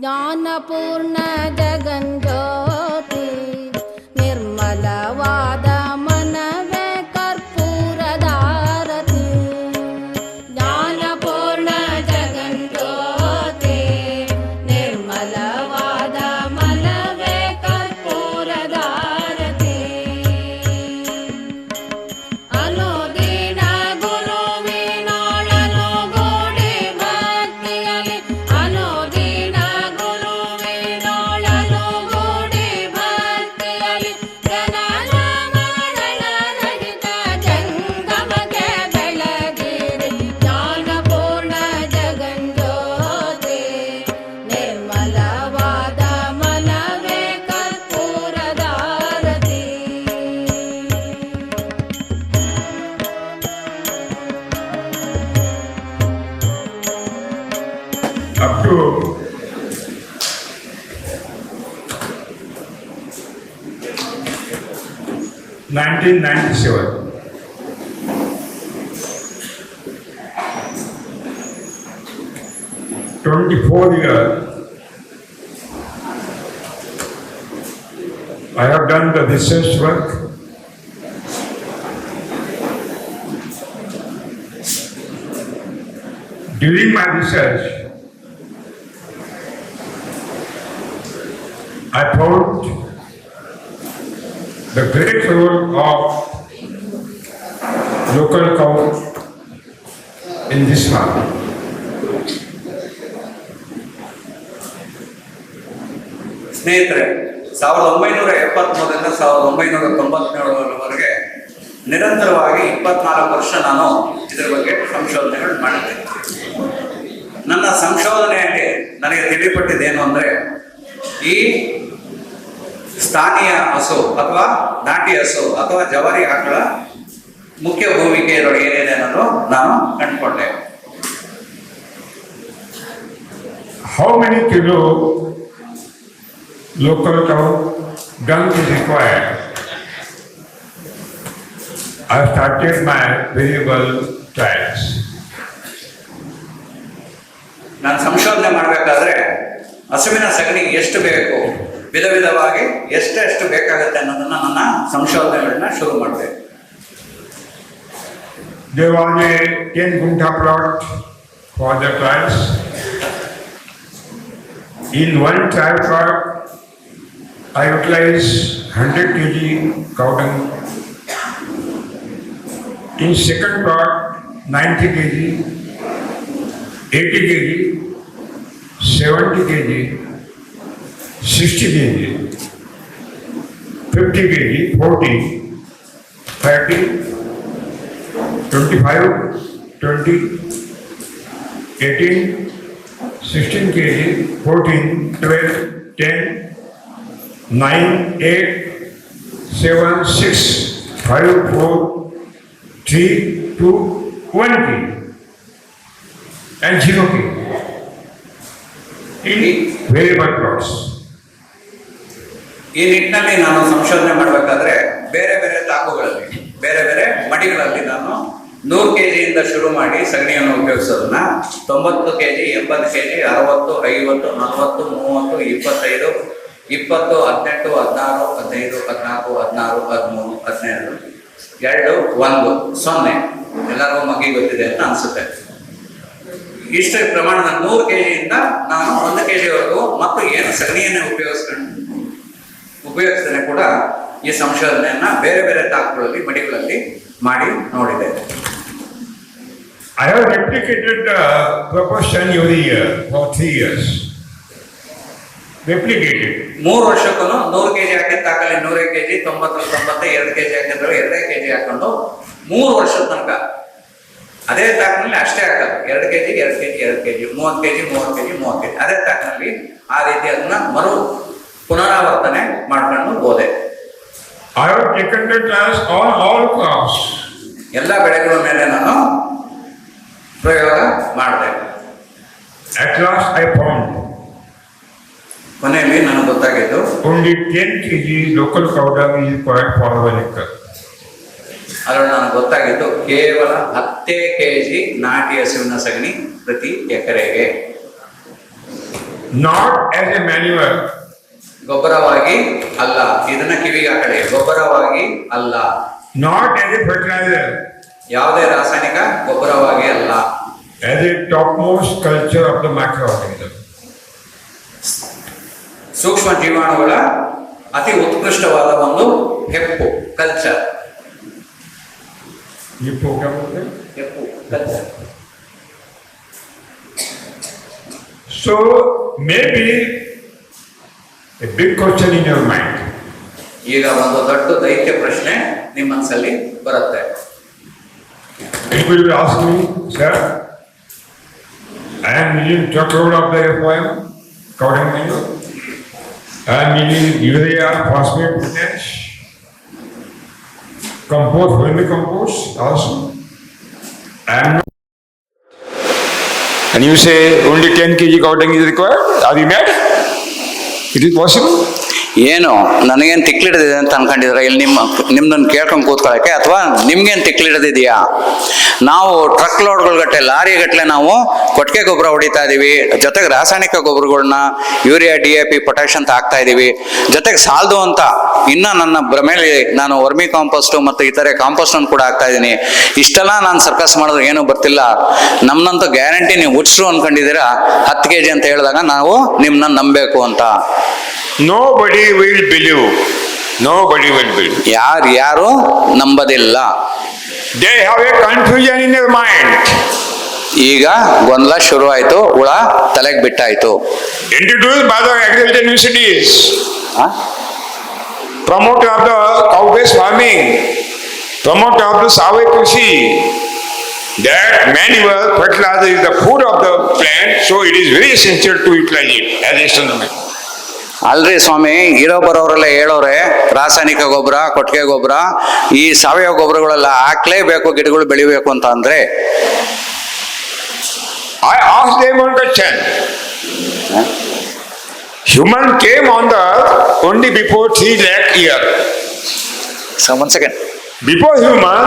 ಜ್ಞಾನಪೂರ್ಣ ಜಗಂಜ್ಯೋತಿ ನಿರ್ಮಲವಾದ ಮನವೇ ಕರ್ಪೂರದಾರತಿ. ಜ್ಞಾನಪೂರ್ಣ ಜಗಂಜ್ಯೋತಿ ನಿರ್ಮಲವಾದ ಮನವೇ ಕರ್ಪೂರದಾರತಿ. ಅನುದಿನ ಗುರುವಿನೊಳನು ಗೂಡಿ ಭಕ್ತಿಯಲಿ, ಅನುದಿನ ಗುರುವಿನೊಳನು ಗೂಡಿ ಭಕ್ತಿಯಲಿ, ಜನನ ಮರಣ ರಹಿತ ಜಂಗಮಕ್ಕೆ ಬೆಳಗಿರಿ. ಜ್ಞಾನಪೂರ್ಣ ಜಗಂಜ್ಯೋತಿ ನಿರ್ಮಲವಾದ ಮನವೇ ಕರ್ಪೂರದಾರತಿ. Up to 1997, years, I have done the research work. During my research, I found the great role of local cow in this farm. ಸ್ನೇಹಿತರೆ, 1973ರಿಂದ 1997ರವರೆಗೆ ನಿರಂತರವಾಗಿ 24 ವರ್ಷ ನಾನು ಇದರ ಬಗ್ಗೆ ಸಂಶೋಧನೆಗಳು ಮಾಡಿದ್ದೇನೆ. ನನ್ನ ಸಂಶೋಧನೆಯಲ್ಲಿ ನನಗೆ ತಿಳಿಪಟ್ಟಿದ್ದೇನು ಅಂದರೆ, ಈ ಸ್ಥಾನೀಯ ಹಸು ಅಥವಾ ನಾಟಿ ಹಸು ಅಥವಾ ಜವಾರಿ ಆಕಳ ಮುಖ್ಯ ಭೂಮಿಕೆ ಇದರೊಳಗೆ ಏನಿದೆ ಅನ್ನೋದು ನಾನು ಕಂಡುಕೊಂಡೆ. How many kilo local cow dung is required? I started my variable trials. ನಾನು ಸಂಶೋಧನೆ ಮಾಡಬೇಕಾದ್ರೆ ಹಸುವಿನ ಸಗಣಿ ಎಷ್ಟು ಬೇಕು, ವಿಧ ವಿಧವಾಗಿ ಎಷ್ಟು ಬೇಕಾಗುತ್ತೆ ಅನ್ನೋದನ್ನ ನನ್ನ ಸಂಶೋಧನೆಗಳನ್ನ ಶುರು ಮಾಡಿದೆ. There was a 10 gunta plot for the trials. In one trial plot, I utilized 100 kg cow dung. In second plot, 90 kg, 80 kg, 70 kg, 60 kg, 50 kg, 40, 30, 25, 20, 18, 16 kg, 14, 12, 10, 9, 8, 7, 6, 5, 4, 3, 2, 1 kg and 0 kg in variable plots. ಈ ನಿಟ್ಟಿನಲ್ಲಿ ನಾನು ಸಂಶೋಧನೆ ಮಾಡಬೇಕಾದ್ರೆ ಬೇರೆ ಬೇರೆ ತಾಕುಗಳಲ್ಲಿ, ಬೇರೆ ಬೇರೆ ಮಡಿಗಳಲ್ಲಿ ನಾನು 100 kg ಶುರು ಮಾಡಿ ಸಗಣಿಯನ್ನು ಉಪಯೋಗಿಸೋದನ್ನ 90 kg, 80 kg, 60, 50, 40, 30, 25, 20, 18, 16, 15, 14, 16, 13, 17, 2, 1, 0 ಎಲ್ಲರಿಗೂ ಮಗ್ಗಿ ಗೊತ್ತಿದೆ ಅಂತ ಅನ್ಸುತ್ತೆ. ಇಷ್ಟು ಪ್ರಮಾಣದ 100 kg ನಾನು 1 kg ವರೆಗೂ ಮತ್ತು ಏನು ಸಗಣಿಯನ್ನೇ ಉಪಯೋಗಿಸ್ತೇನೆ ಕೂಡ ಈ ಸಂಶೋಧನೆಯನ್ನ ಬೇರೆ ಬೇರೆ ತಾಕುಗಳಲ್ಲಿ ಮಡಿಗಳಲ್ಲಿ ಮಾಡಿ ನೋಡಿದೆ. I have replicated the proportion every year for 3 years. Replicated. 3 ವರ್ಷಕ್ಕೂ 100 kg ಹಾಕಿದ ತಾಕಲ್ಲಿ 100 kg, 90, 2 kg ಹಾಕಿದ್ರೆ 2 kg ಹಾಕೊಂಡು 3 ವರ್ಷದ ತನಕ ಅದೇ ತಾಕಿನಲ್ಲಿ ಅಷ್ಟೇ ಹಾಕೋದು. 2 kg, 2 kg, 2 kg, 30 kg, 30 kg, 30 kg ಅದೇ ತಾಕಿನಲ್ಲಿ ಆ ರೀತಿ ಅದನ್ನ ಪುನರಾವರ್ತನೆ ಮಾಡ್ಕೊಂಡು ಹೋದೆ. I have taken the trials on all crops. ಎಲ್ಲ ಬೆಳೆಗಳ ಮೇಲೆ ನಾನು ಪ್ರಯೋಗ ಮಾಡಿದೆ. At last I found ಕೊನೆಯಲ್ಲಿ ನನಗೆ ಗೊತ್ತಾಗಿದ್ದು only 10 kg local cow dung is required for 1 acre. ಅದರಲ್ಲಿ ನನಗೆ ಗೊತ್ತಾಗಿದ್ದು ಕೇವಲ 10 kg ನಾಟಿ ಹಸುವಿನ ಸಗಣಿ ಪ್ರತಿ ಎಕರೆಗೆ. Not as a manure. ಗೊಬ್ಬರವಾಗಿ ಅಲ್ಲ. ಇದನ್ನ ಕಿವಿಗೆ ಹಾಕಳಿ. ಗೊಬ್ಬರವಾಗಿ ಅಲ್ಲ. Not as a fertilizer. ಯಾವುದೇ ರಾಸಾಯನಿಕ ಗೊಬ್ಬರವಾಗಿ ಅಲ್ಲ. As a topmost culture of the microorganism. ಸೂಕ್ಷ್ಮ ಜೀವಾಣುಗಳ ಅತಿ ಉತ್ಕೃಷ್ಟವಾದ ಒಂದು ಹೆಪ್ಪು, ಕಲ್ಚರ್. ಹೆಪ್ಪು culture. So maybe a big question in your mind. ಈಗ ಒಂದು ದೊಡ್ಡ ದೈತ್ಯ ಪ್ರಶ್ನೆ ನಿಮ್ಮ ಮನಸ್ಸಲ್ಲಿ ಬರುತ್ತೆ. People will ask me, sir, I am using truckload of the poem, cowdung manure. I am using urea, phosphate, potash, compost, vermicompost also. I am not. And you say only 10 kg cowdung is required? Are you mad? It is possible? ಏನು ನನಗೇನು ತಿಕ್ಲಿಡದಿದೆ ಅಂತ ಅನ್ಕೊಂಡಿದ್ರೆ ಇಲ್ಲಿ ನಿಮ್ದನ್ನು ಕೇಳ್ಕೊಂಡು ಕೂತ್ಕೊಳ್ಳೋಕ್ಕೆ, ಅಥವಾ ನಿಮ್ಗೇನು ತಿಕ್ಲಿಡದಿದೆಯಾ? ನಾವು truck ಲೋಡ್ಗಳ್ಗಟ್ಟಲೆ, lorry ಗಟ್ಟಲೆ ನಾವು ಕೊಟ್ಟಿಗೆ ಗೊಬ್ಬರ ಹೊಡಿತಾ ಇದೀವಿ, ಜೊತೆಗೆ ರಾಸಾಯನಿಕ ಗೊಬ್ಬರಗಳನ್ನ ಯೂರಿಯಾ, DAP, ಪೊಟ್ಯಾಶ್ ಅಂತ ಹಾಕ್ತಾ ಇದೀವಿ. ಜೊತೆಗೆ ಸಾಲದು ಅಂತ ಇನ್ನ ನನ್ನ ಭ್ರಮೆಯಲ್ಲಿ ನಾನು ವರ್ಮಿ ಕಾಂಪೋಸ್ಟ್ ಮತ್ತು ಇತರೆ ಕಾಂಪೋಸ್ಟ್ ಅನ್ನು ಕೂಡ ಹಾಕ್ತಾ ಇದ್ದೀನಿ. ಇಷ್ಟೆಲ್ಲ ನಾನು ಸರ್ಕಸ್ ಮಾಡಿದ್ರೆ ಏನೂ ಬರ್ತಿಲ್ಲ, ನಮ್ಮನ್ನಂತೂ ಗ್ಯಾರಂಟಿ ನೀವು ಹುಚ್ಚರು ಅನ್ಕೊಂಡಿದ್ದೀರಾ 10 kg ಅಂತ ಹೇಳಿದಾಗ ನಾವು ನಿಮ್ಮನ್ನ ನಂಬಬೇಕು ಅಂತ. Nobody will believe. Nobody will believe. ಯಾರು ನಂಬದಿಲ್ಲ. They have a confusion in their mind. ಈಗ ಗೊಂದಲ ಶುರು ಆಯ್ತು, ಹುಳ ತಲೆಗೆ ಬಿಟ್ಟಾಯ್ತು. Introduced by the agricultural universities, promoter of the cow-based farming, promoter of the Savai Krishi, that manure fertilizer is the food of the plant, so it is very essential to utilize it as external. ಅಲ್ರಿ ಸ್ವಾಮಿ, ಇರೋ ಬರೋರೆಲ್ಲ ಹೇಳೋರೆ ರಾಸಾಯನಿಕ ಗೊಬ್ಬರ, ಕೊಟ್ಟಿಗೆ ಗೊಬ್ಬರ, ಈ ಸಾವಯವ ಗೊಬ್ಬರಗಳೆಲ್ಲ ಹಾಕ್ಲೇಬೇಕು ಗಿಡಗಳು ಬೆಳಿಬೇಕು ಅಂತ ಅಂದ್ರೆ, I asked them one question. Human came on the earth only before 3 lakh years. So 1 second. Before human,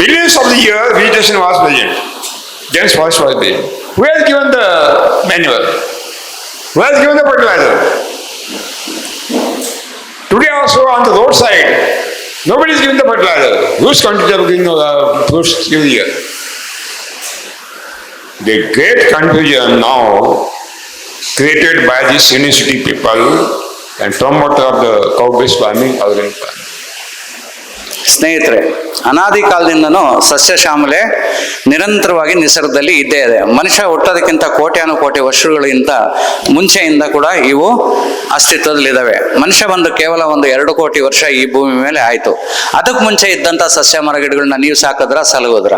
billions of the years vegetation was present. Dense forest was present. Who has given the manure? Who has given the fertilizer? Today also on the roadside, nobody is giving the fertilizer. Whose country are giving the fruits every year? The great confusion now created by these university people and promoter of the cow-based farming, organic farming. ಸ್ನೇಹಿತರೆ, ಅನಾದಿ ಕಾಲದಿಂದನೂ ಸಸ್ಯಶ್ಯಾಮಲೆ ನಿರಂತರವಾಗಿ ನಿಸರ್ಗದಲ್ಲಿ ಇದ್ದೇ ಇದೆ. ಮನುಷ್ಯ ಹುಟ್ಟೋದಕ್ಕಿಂತ ಕೋಟ್ಯಾನುಕೋಟಿ ವರ್ಷಗಳಿಗಿಂತ ಮುಂಚೆಯಿಂದ ಕೂಡ ಇವು ಅಸ್ತಿತ್ವದಲ್ಲಿದ್ದಾವೆ. ಮನುಷ್ಯ ಬಂದು ಕೇವಲ 1-2 ಕೋಟಿ ವರ್ಷ ಈ ಭೂಮಿ ಮೇಲೆ ಆಯಿತು. ಅದಕ್ಕೆ ಮುಂಚೆ ಇದ್ದಂಥ ಸಸ್ಯ ಮರಗಿಡಗಳನ್ನ ನೀವು ಸಾಕಿದ್ರ, ಸಲಗೋದ್ರ?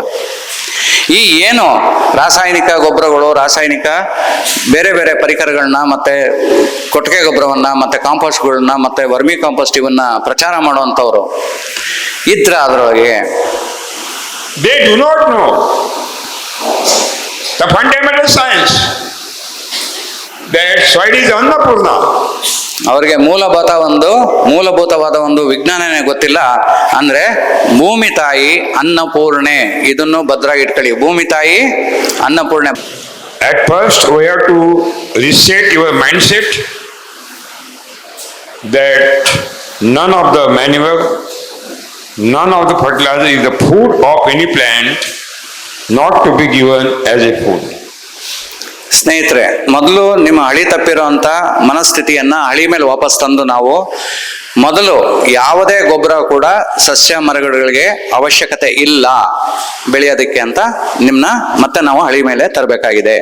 ಈ ಏನು ರಾಸಾಯನಿಕ ಗೊಬ್ಬರಗಳು, ರಾಸಾಯನಿಕ ಬೇರೆ ಬೇರೆ ಪರಿಕರಗಳನ್ನ, ಮತ್ತೆ ಕೊಟ್ಟಿಗೆ ಗೊಬ್ಬರವನ್ನ, ಮತ್ತೆ ಕಾಂಪೋಸ್ಟ್ಗಳನ್ನ, ಮತ್ತೆ ವರ್ಮಿ ಕಾಂಪೋಸ್ಟ್ ಇವನ್ನ ಪ್ರಚಾರ ಮಾಡುವಂಥವ್ರು ಇದ್ರ ಅದರೊಳಗೆ They do not know the fundamental science that soil is Annapurna. ಅವರಿಗೆ ಮೂಲಭೂತವಾದ ಒಂದು ವಿಜ್ಞಾನನೇ ಗೊತ್ತಿಲ್ಲ. ಅಂದ್ರೆ ಭೂಮಿ ತಾಯಿ ಅನ್ನಪೂರ್ಣೆ, ಇದನ್ನು ಭದ್ರಾಗಿ ಇಟ್ಕೊಳ್ಳಿ. ಭೂಮಿ ತಾಯಿ ಅನ್ನಪೂರ್ಣೆ. At first we have to reset your mindset that none of the manure, none of the fertilizer is the food of any plant, not to be given as a food. ಸ್ನೇಹಿತರೆ, ಮೊದಲು ನಿಮ್ಮ ಹಳಿ ತಪ್ಪಿರೋಂಥ ಮನಸ್ಥಿತಿಯನ್ನ ಹಳಿ ಮೇಲೆ ವಾಪಸ್ ತಂದು ನಾವು ಮೊದಲು ಯಾವುದೇ ಗೊಬ್ಬರ ಕೂಡ ಸಸ್ಯ ಮರಗಳಿಗೆ ಅವಶ್ಯಕತೆ ಇಲ್ಲ ಬೆಳೆಯೋದಕ್ಕೆ ಅಂತ ನಿಮ್ಮನ್ನ ಮತ್ತೆ ನಾವು ಹಳಿ ಮೇಲೆ ತರಬೇಕಾಗಿದೆ.